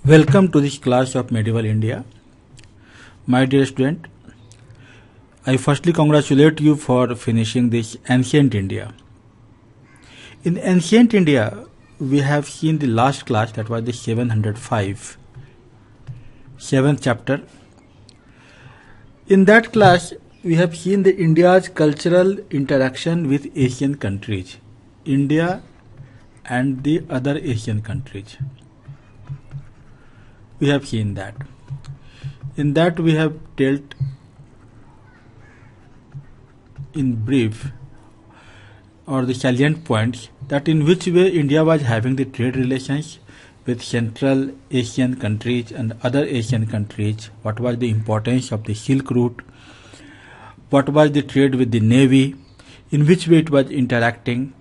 Welcome to this class of Medieval India. My dear student, I firstly congratulate you for finishing this Ancient India. In Ancient India, we have seen the last class, that was the 705, 7th chapter. In that class, we have seen the India's cultural interaction with Asian countries, India and the other Asian countries. We have seen that. In that we have dealt in brief or the salient points that in which way India was having the trade relations with Central Asian countries and other Asian countries, what was the importance of the Silk Route, what was the trade with the Navy, in which way it was interacting.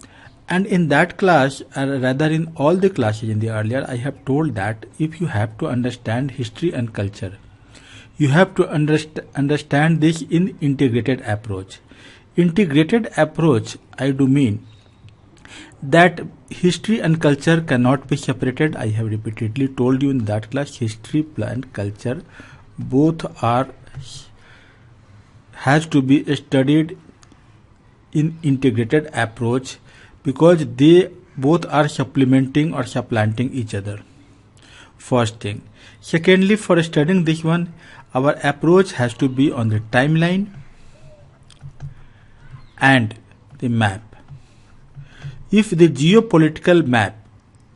And in that class, or rather in all the classes in the earlier, I have told that if you have to understand history and culture, you have to understand this in integrated approach. Integrated approach, I do mean that history and culture cannot be separated. I have repeatedly told you in that class, history and culture both has to be studied in integrated approach, because they both are supplementing or supplanting each other. First thing. Secondly, for studying this one, our approach has to be on the timeline and the map. If the geopolitical map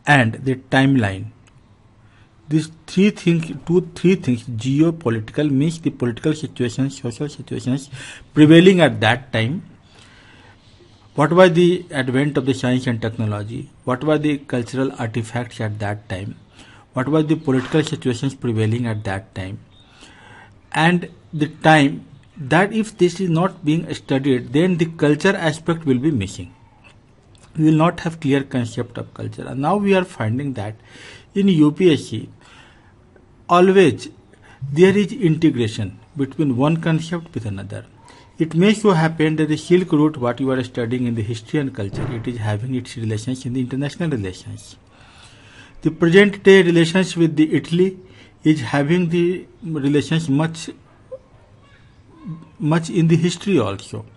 and the timeline, these three things, geopolitical means the political situations, social situations prevailing at that time. What was the advent of the science and technology? What were the cultural artifacts at that time? What were the political situations prevailing at that time? And the time that if this is not being studied, then the culture aspect will be missing. We will not have clear concept of culture. And now we are finding that in UPSC, always there is integration between one concept with another. It may so happen that the Silk Route, what you are studying in the history and culture, it is having its relations in the international relations. The present day relations with the Italy is having the relations much in the history also.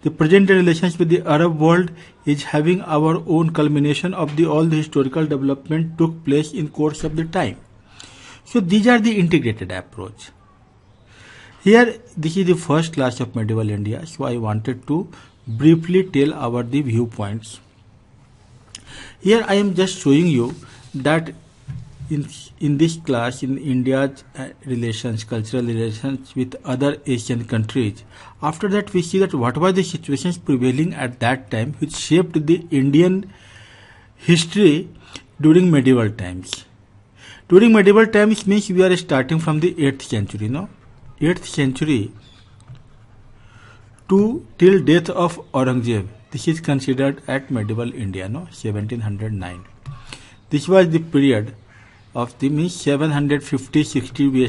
The present day relations with the Arab world is having our own culmination of all the historical development took place in course of the time. So these are the integrated approach. Here, this is the first class of Medieval India, so I wanted to briefly tell our the viewpoints. Here I am just showing you that in this class, in India's relations, cultural relations with other Asian countries, after that we see that what were the situations prevailing at that time which shaped the Indian history during medieval times. During medieval times means we are starting from the 8th century, no? 8th century to till death of Aurangzeb. This is considered at medieval India, no? 1709. This was the period of the means 750-60 we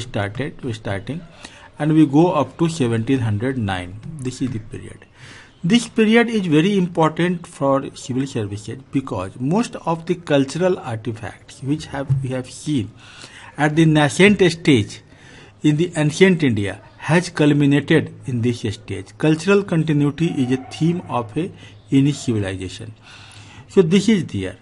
starting, and we go up to 1709. This is the period. This period is very important for civil services because most of the cultural artifacts which we have seen at the nascent stage in the ancient India has culminated in this stage. Cultural continuity is a theme of any civilization. So this is there.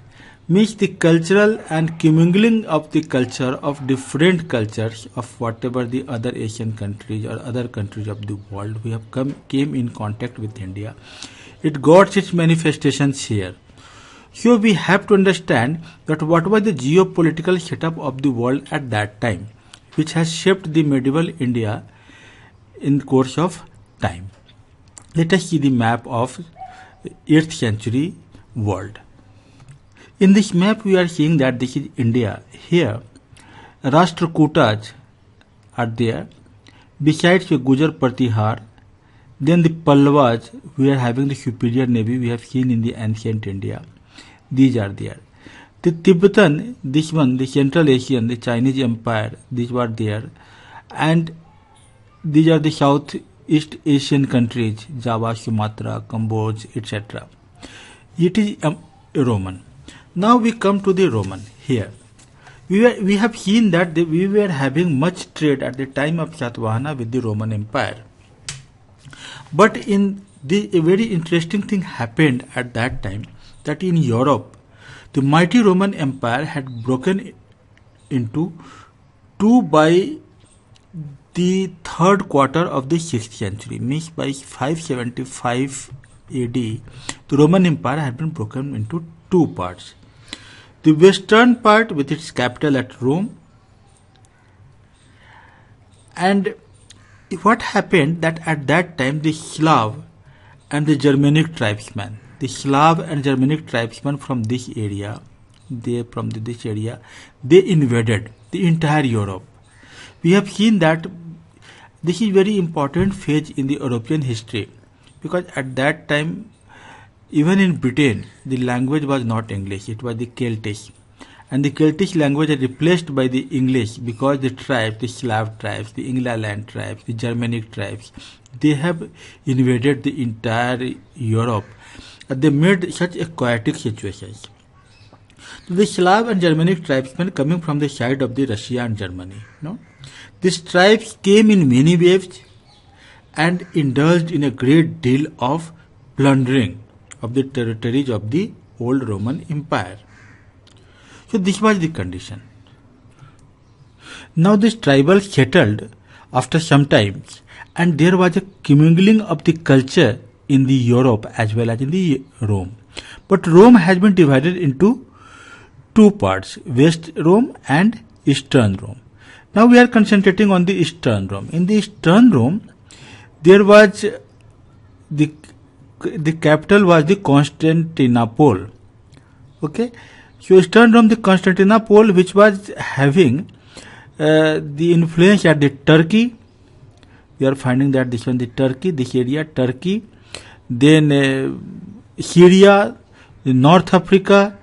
Means the cultural and commingling of the culture of different cultures of whatever the other Asian countries or other countries of the world we have came in contact with India. It got its manifestations here. So we have to understand that what was the geopolitical setup of the world at that time, which has shaped the medieval India in course of time. Let us see the map of 8th century world. In this map we are seeing that this is India. Here Rashtrakutas are there. Besides the Gujar Pratihar, then the Pallavas, we are having the superior navy we have seen in the ancient India. These are there. The Tibetan, this one, the Central Asian, the Chinese Empire, these were there. And these are the Southeast Asian countries, Java, Sumatra, Cambodia, etc. It is Roman. Now we come to the Roman here. We have seen that we were having much trade at the time of Satavahana with the Roman Empire. But a very interesting thing happened at that time, that in Europe, the mighty Roman Empire had broken into two by the third quarter of the 6th century, means by 575 AD, the Roman Empire had been broken into two parts. The western part with its capital at Rome, and what happened that at that time the Slav and the Germanic tribesmen, from this area, they invaded the entire Europe. We have seen that this is very important phase in the European history, because at that time, even in Britain, the language was not English, it was the Celtic. And the Celtic language is replaced by the English because the tribes, the Slav tribes, the England tribes, the Germanic tribes, they have invaded the entire Europe. They made such a chaotic situation. So the Slav and Germanic tribesmen coming from the side of the Russia and Germany, these tribes came in many waves and indulged in a great deal of plundering of the territories of the old Roman Empire. So this was the condition. Now this tribal settled after some time, and there was a commingling of the culture in the Europe as well as in the Rome. But Rome has been divided into two parts, West Rome and Eastern Rome. Now we are concentrating on the Eastern Rome. In the Eastern Rome, there was the capital was the Constantinople. Okay, so Eastern Rome, the Constantinople, which was having the influence at the Turkey. We are finding that this one, the Turkey, this area, Turkey, then Syria, North Africa.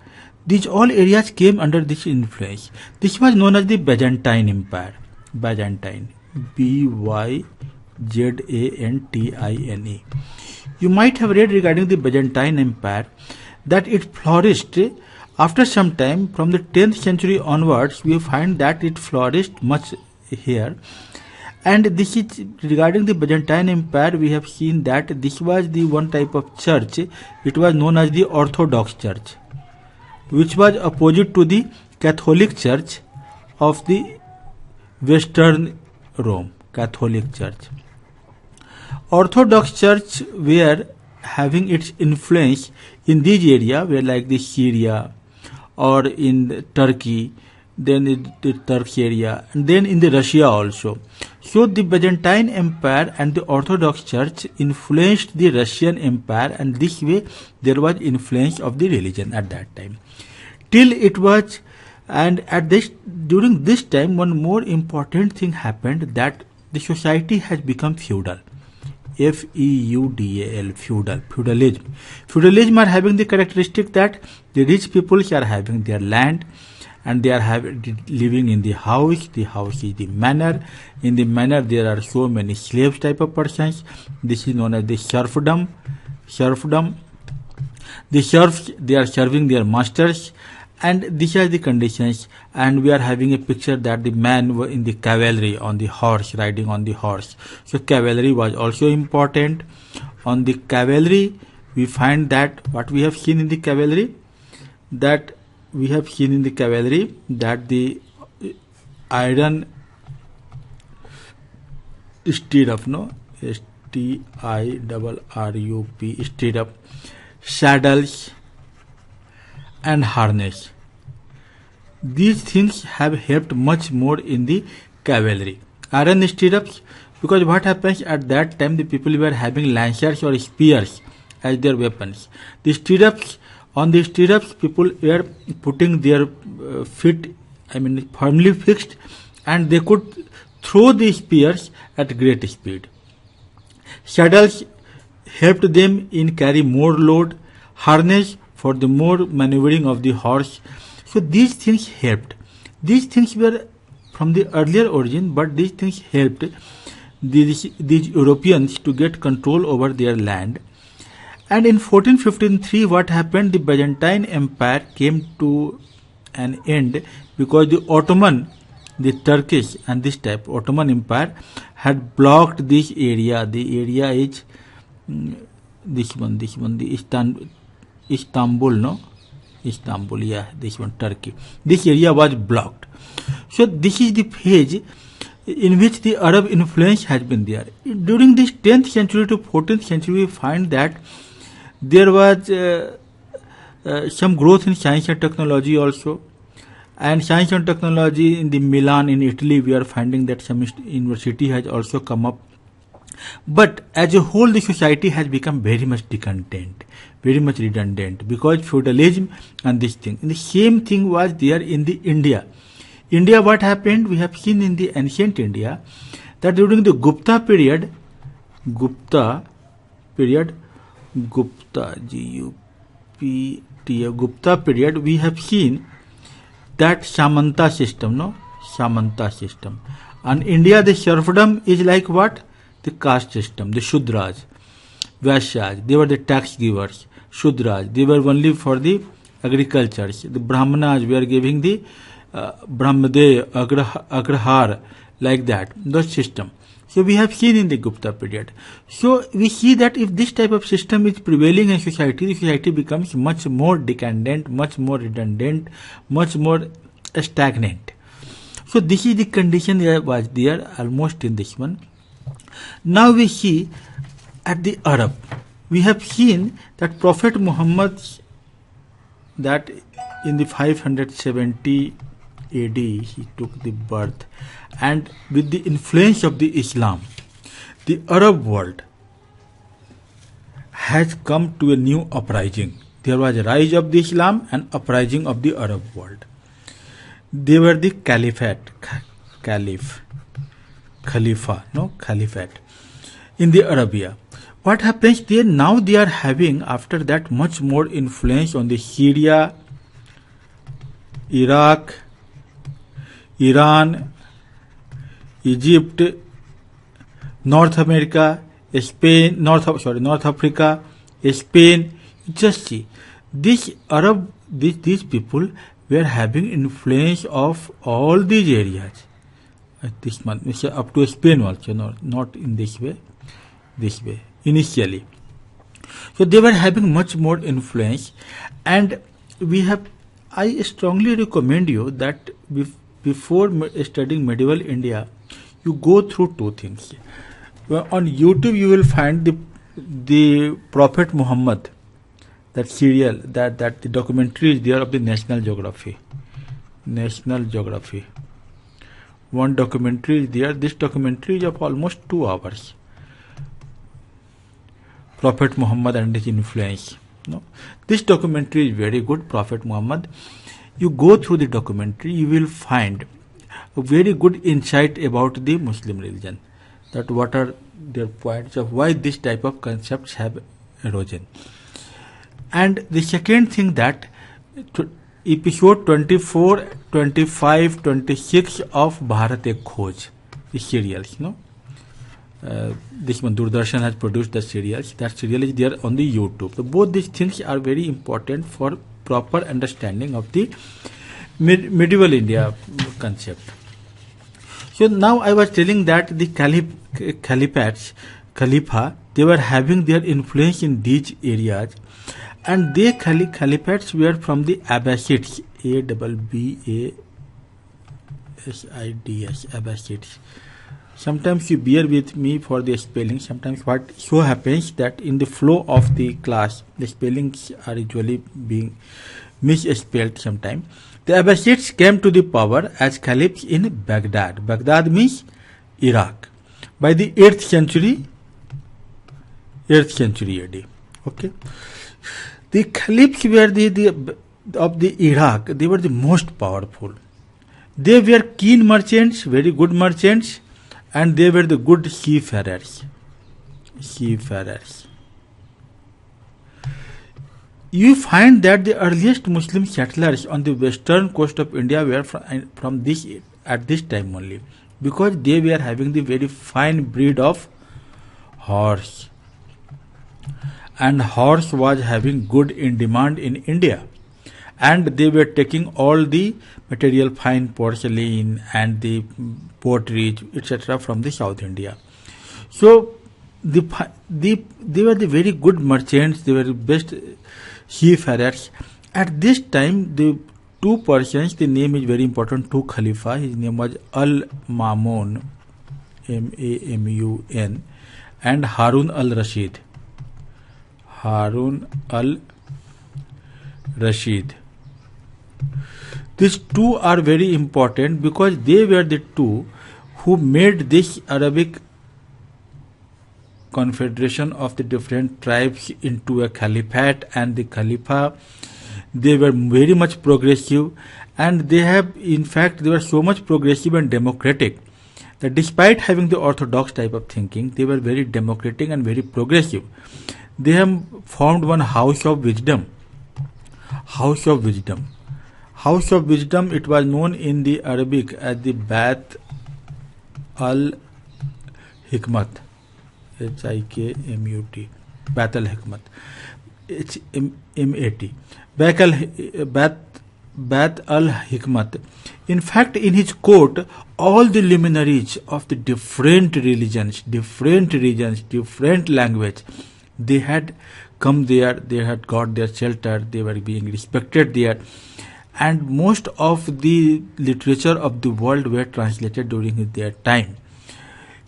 These all areas came under this influence. This was known as the Byzantine Empire. Byzantine, Byzantine. You might have read regarding the Byzantine Empire that it flourished after some time. From the 10th century onwards, we find that it flourished much here. And this is regarding the Byzantine Empire. We have seen that this was the one type of church. It was known as the Orthodox Church, which was opposite to the Catholic Church of the Western Rome, Catholic Church. Orthodox Church were having its influence in these areas, where like the Syria or in Turkey, then in the Turkey area, and then in the Russia also. So the Byzantine Empire and the Orthodox Church influenced the Russian Empire, and this way there was influence of the religion at that time. Till it was, and during this time, one more important thing happened, that the society has become feudal. Feudal, feudalism. Feudalism are having the characteristic that the rich people are having their land and they are living in the house. The house is the manor. In the manor there are so many slaves type of persons. This is known as the serfdom. The serfs, they are serving their masters, and these are the conditions. And we are having a picture that the man were in the cavalry on the horse, riding on the horse. So cavalry was also important. On the cavalry, we find that what we have seen in the cavalry, that the iron stirrup, STIRRUP, stirrup, saddles and harness. These things have helped much more in the cavalry. Iron stirrups, because what happens at that time, the people were having lancers or spears as their weapons. The stirrups, on the stirrups, people were putting their feet, firmly fixed, and they could throw the spears at great speed. Saddles helped them in carry more load. Harness for the more maneuvering of the horse. So these things helped. These things were from the earlier origin, but these things helped these Europeans to get control over their land. And in 1453, what happened? The Byzantine Empire came to an end because the Ottoman, the Turkish and this type Ottoman Empire had blocked this area. The area is this one, the Istanbul, no? Istanbul, yeah, this one, Turkey. This area was blocked. So this is the phase in which the Arab influence has been there. During this 10th century to 14th century, we find that there was some growth in science and technology also. And science and technology in the Milan in Italy, we are finding that some university has also come up. But as a whole, the society has become very much discontent, very much redundant, because feudalism and this thing. And the same thing was there in the India. India, what happened? We have seen in the ancient India that during the Gupta period, Gupta, G-U-P-T-A, Gupta period, we have seen that Samanta system, no? Samanta system. And India, the serfdom is like what? The caste system, the Shudras, Vaishyas, they were the tax givers. Shudras, they were only for the agriculture. The Brahmanas were giving the Brahmade, Agrahar, like that, those system. So we have seen in the Gupta period. So we see that if this type of system is prevailing in society, the society becomes much more decadent, much more redundant, much more stagnant. So this is the condition that was there almost in this one. Now we see at the Arab, we have seen that Prophet Muhammad, that in the 570 AD he took the birth, and with the influence of the Islam, the Arab world has come to a new uprising. There was a rise of the Islam and uprising of the Arab world. They were the caliphate in the Arabia. What happens there? Now they are having, after that, much more influence on the Syria, Iraq, Iran, Egypt, North America, Spain, North Africa, Spain. Just see, these people were having influence of all these areas. This month, up to Spain also, not in this way, initially. So they were having much more influence, and I strongly recommend you that before studying medieval India, you go through two things. On YouTube, you will find the Prophet Muhammad, that serial, that the documentary is there of the National Geography. One documentary is there. This documentary is of almost 2 hours. Prophet Muhammad and his influence. No? This documentary is very good, Prophet Muhammad. You go through the documentary, you will find a very good insight about the Muslim religion. That what are their points of why this type of concepts have arisen. And the second thing, that episode 24, 25, 26 of Bharat Ek Khoj, the serials, no? This one, Doordarshan has produced the serials. That serial is there on the YouTube. So both these things are very important for proper understanding of the medieval India concept. So now I was telling that the Khalifa, they were having their influence in these areas, and they Caliphates were from the Abbasids, Abbasids, Abbasids. Sometimes you bear with me for the spelling. Sometimes what so happens that in the flow of the class, the spellings are usually being misspelled sometimes. The Abbasids came to the power as caliphs in Baghdad. Baghdad means Iraq. By the 8th century AD. Okay. The caliphs were of the Iraq. They were the most powerful. They were keen merchants, very good merchants, and they were the good seafarers. You find that the earliest Muslim settlers on the western coast of India were from this at this time only, because they were having the very fine breed of horse, and horse was having good in demand in India, and they were taking all the material, fine porcelain and the pottery, etc., from the South India. So they were the very good merchants. They were the best seafarers. At this time, the two persons, the name is very important, two Khalifa. His name was Al-Mamun, Mamun, and Harun al-Rashid. Harun al-Rashid. These two are very important because they were the two who made this Arabic confederation of the different tribes into a caliphate, and the Khalifa, they were very much progressive, and they were so much progressive and democratic that despite having the orthodox type of thinking, they were very democratic and very progressive. They have formed one house of wisdom. House of Wisdom. House of Wisdom, it was known in the Arabic as the Bath al-Hikmat. Hikmut. Bath al-Hikmat. It's M-A-T. Bath al-Hikmat. In fact, in his court, all the luminaries of the different religions, different regions, different language, they had come there, they had got their shelter, they were being respected there, and most of the literature of the world were translated during their time.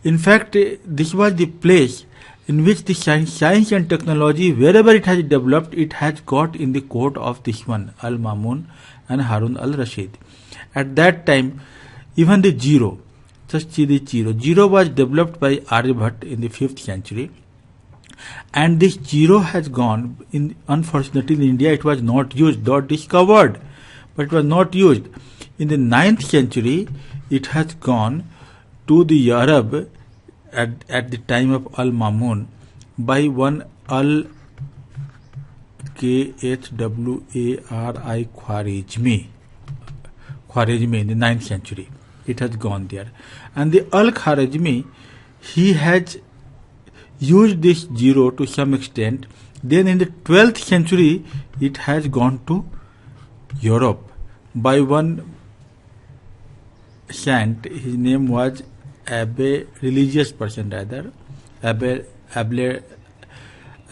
In fact, this was the place in which the science and technology, wherever it has developed, it has got in the court of this one, Al-Mamun and Harun al-Rashid. At that time, even the zero, just see the zero was developed by Aryabhatta in the 5th century. And this zero has gone, unfortunately in India it was not used, not discovered, but it was not used. In the 9th century, it has gone to the Arab at the time of Al-Mamun by one Al-Khwari Khwarizmi in the 9th century. It has gone there. And the Al-Khwarizmi, he has used this zero to some extent. Then in the 12th century, it has gone to Europe by one saint. His name was Abbe, religious person rather,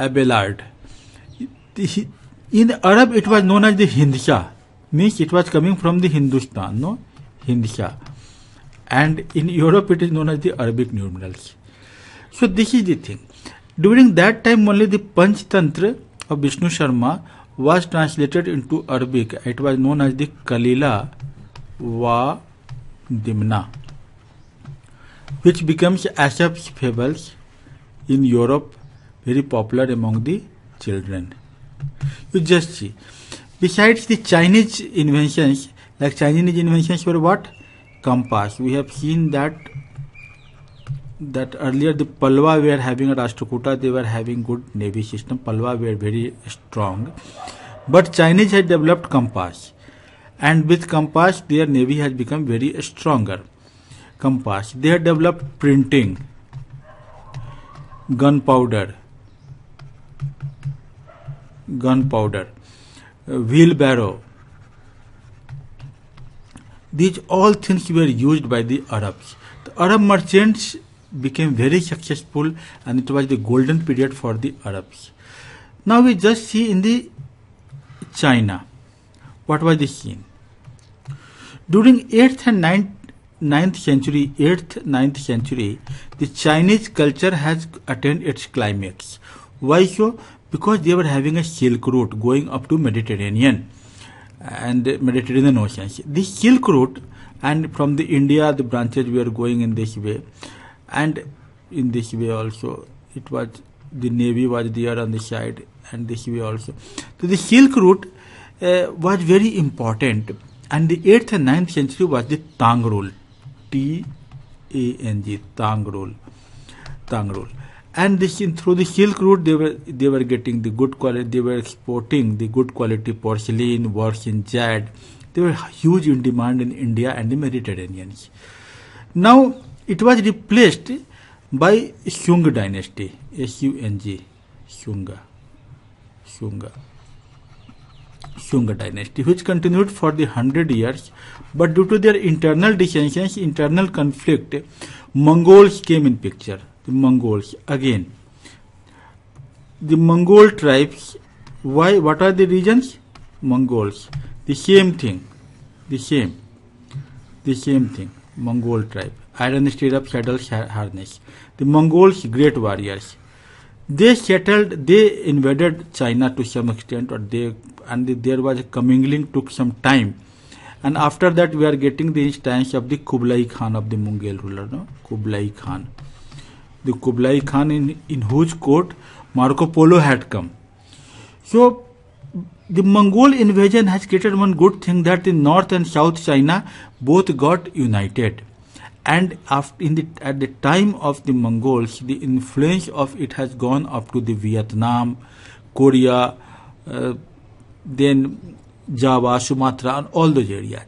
Abelard. In Arab, it was known as the Hindsa, means it was coming from the Hindustan, no? Hindsa. And in Europe, it is known as the Arabic numerals. So this is the thing. During that time only the Panchtantra of Vishnu Sharma was translated into Arabic. It was known as the Kalila wa Dimna, which becomes Aesop's fables in Europe, very popular among the children. You just see. Besides the Chinese inventions, like Chinese inventions were what? Compass. We have seen that earlier the Palwa were having a Rashtrakuta, they were having good navy system. Palwa were very strong. But Chinese had developed compass. And with compass, their navy has become very stronger. Compass. They had developed printing, gunpowder, wheelbarrow. These all things were used by the Arabs. The Arab merchants became very successful, and it was the golden period for the Arabs. Now we just see in the China, what was the scene? During 8th and 9th century, the Chinese culture has attained its climax. Why so? Because they were having a Silk Route going up to Mediterranean and Mediterranean oceans. This Silk Route, and from the India, the branches were going in this way. And in this way also, it was the navy was there on the side, and this way also. So the Silk Route was very important, and the 8th and 9th century was the Tang rule, T-A-N-G, Tang rule. And this, through the Silk Route, they were getting the good quality. They were exporting the good quality porcelain, works in jade. They were huge in demand in India and the Mediterranean. Now it was replaced by Shunga dynasty, S-U-N-G, Shunga. Shunga dynasty, which continued for the 100 years, but due to their internal dissensions, internal conflict, Mongols came in picture. The Mongols again. The Mongol tribes. Why? What are the reasons? Mongols. The same thing. The same thing. Mongol tribe. Iron stirrup, saddle, harness. The Mongols, great warriors. They settled. They invaded China to some extent, there was a commingling, took some time, and after that we are getting the instance of the Kublai Khan of the Mongol ruler, no? Kublai Khan. The Kublai Khan in whose court Marco Polo had come. So the Mongol invasion has created one good thing, that in North and South China both got united. And at the time of the Mongols, the influence of it has gone up to the Vietnam, Korea, then Java, Sumatra, and all those areas.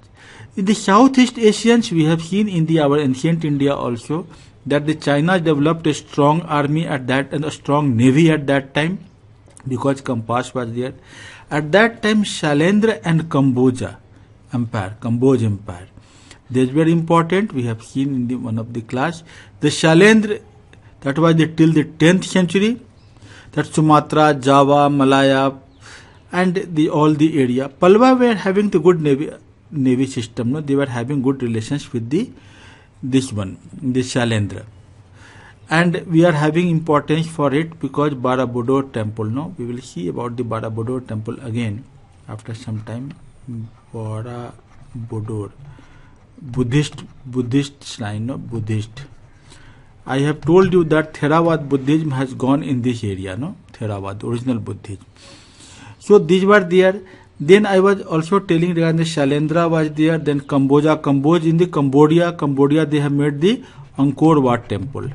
In the Southeast Asians, we have seen in our ancient India also that the China developed a strong army at that and a strong navy at that time, because compass was there. At that time, Shailendra and Cambodia Empire, they were important. We have seen in one of the class. The Shailendra, that was till the 10th century. That Sumatra, Java, Malaya, and all the area. Palwa were having the good navy system. No? They were having good relations with this Shailendra. And we are having importance for it because Barabudor temple. No, we will see about the Barabudor temple again after some time. Barabudor. Buddhist shrine, no? Buddhist. I have told you that Theravada Buddhism has gone in this area, no? Theravada, original Buddhism. So these were there. Then I was also telling regarding the Shailendra was there. Then Cambodia. In the Cambodia they have made the Angkor Wat temple.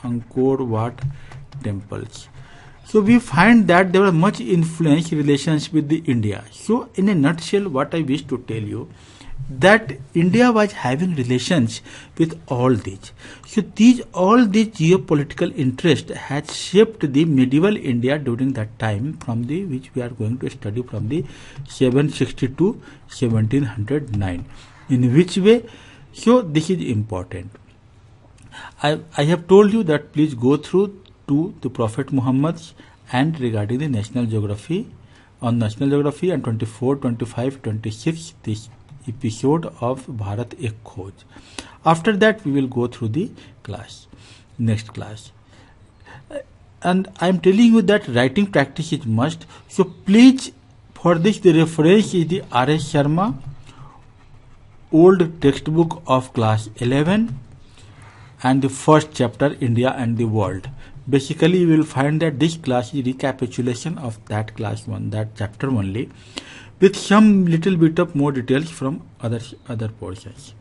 Angkor Wat temples. So we find that there were much influence relations with the India. So in a nutshell, what I wish to tell you, that India was having relations with all these. So all these geopolitical interest has shaped the medieval India during that time, which we are going to study from the 760 to 1709. In which way? So this is important. I have told you that please go through to the Prophet Muhammad and regarding the National Geography, on National Geography, and 24, 25, 26, this episode of Bharat Ek Khoj. After that we will go through the next class. And I am telling you that writing practice is must. So please, for this the reference is the R.S. Sharma old textbook of class 11 and the first chapter, India and the World. Basically you will find that this class is recapitulation of that class 1, that chapter only, with some little bit of more details from other portions.